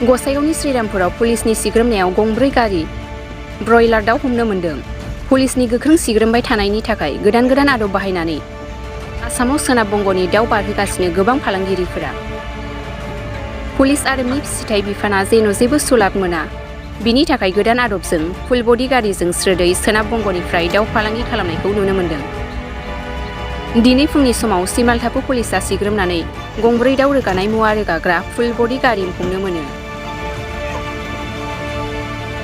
गसाइगावनि श्रीरामपुराव पुलिसनि सिग्रोमनायाव गंब्रै गारि ब्रयलार दाउ हमनो मोन्दों। पुलिसनि गोख्रों सिग्रोमबाय थानायनि थाखाय गोदान आदब बाहायनानै आसामाव सोनाब बंगनि दाउ बारहोगासिनो गोबां फालांगिरिफोरा। पुलिस आरो मि फिसिथाइ बिफाना जेन' जेबो सुलाद मोना, बिनि थाखाय गोदान आदबजों फुल बडि गारिजों स्रोदै सोनाब बंगनिफ्राय दाउ फालांगि खालामनायखौ नुनो मोन्दों। दिनै फुंनि समाव सिमालथापु पुलिसा सिग्रोमनानै गंब्रै दाउ रोगानाय मुवा रोगाग्रा फुल बडि गारि हमनो मोनो।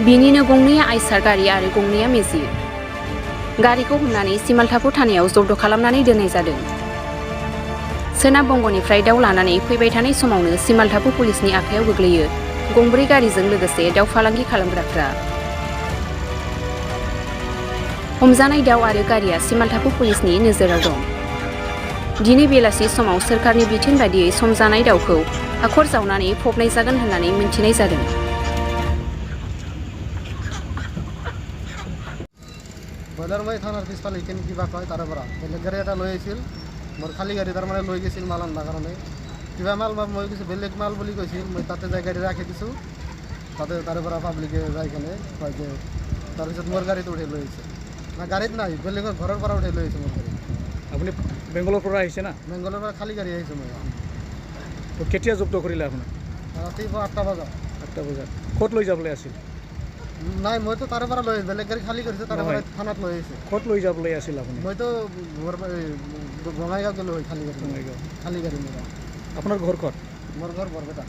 बिनिनो गंनैया आइसार गारि आरो गंनैया मेजिक। गारिखौ हमनानै सिमालथापु थानायाव जब्द खालामनानै दोननाय जादों। सोनाब बंगनिफ्राय दाउ लानानै फैबाय थानाय समावनो सिमालथापु पुलिसनि आखायाव गोग्लैयो गंब्रै गारिजों लोगोसे दाउ फालांगि खालामग्राफ्रा। हमजानाय दाउ आरो गारिया सिमालथापु पुलिसनि नोजोराव दं। दिनै बेलासि समाव सोरखारनि बिथोन बायदियै सम जानाय दाउखौ हाखर जावनानै फबनाय जागोन होननानै मिन्थिनाय जादों। বইলাৰমাৰী থানাৰ পিছফালে এইখিনি কিবা কয় তাৰে পৰা বেলেগ গাড়ী এটা লৈ আহিছিল, মোৰ খালী গাড়ী তাৰমানে লৈ গৈছিল মাল আনবা কাৰণে। কিবা মাল মই কৈছোঁ বেলেগ মাল বুলি কৈছিল, মই তাতে যাই গাড়ী ৰাখি দিছোঁ। তাৰে পৰা পাব্লিকে যাই কেনে কয় যে তাৰপিছত মোৰ গাড়ীটো উঠাই লৈ আহিছে। না গাড়ীত নাই, বেলেগৰ ঘৰৰ পৰা উঠাই লৈ আহিছে মোৰ গাড়ী। আপুনি বেংগলৰ পৰা আহিছে না? বেংগলৰ পৰা খালী গাড়ী আহিছোঁ মই। তো কেতিয়া জব্দ কৰিলে আপোনাক? ৰাতিপুৱা 8টা বজাত। 8টা বজাত। ক'ত লৈ যাবলৈ আছিল? নাই, মইতো তাৰে পৰা লৈ বেলেগ গাড়ী খালী কৰিছোঁ, তাৰে পৰা থানাত লৈ আহিছোঁ। ক'ত লৈ যাবলৈ আছিল আপুনি? মইতো বঙাইগাঁও গ'লোঁ হয় খালী গাড়ী। বঙাইগাঁও। খালী গাড়ী মোৰ। আপোনাৰ ঘৰ ক'ত? মোৰ ঘৰ বৰপেটা।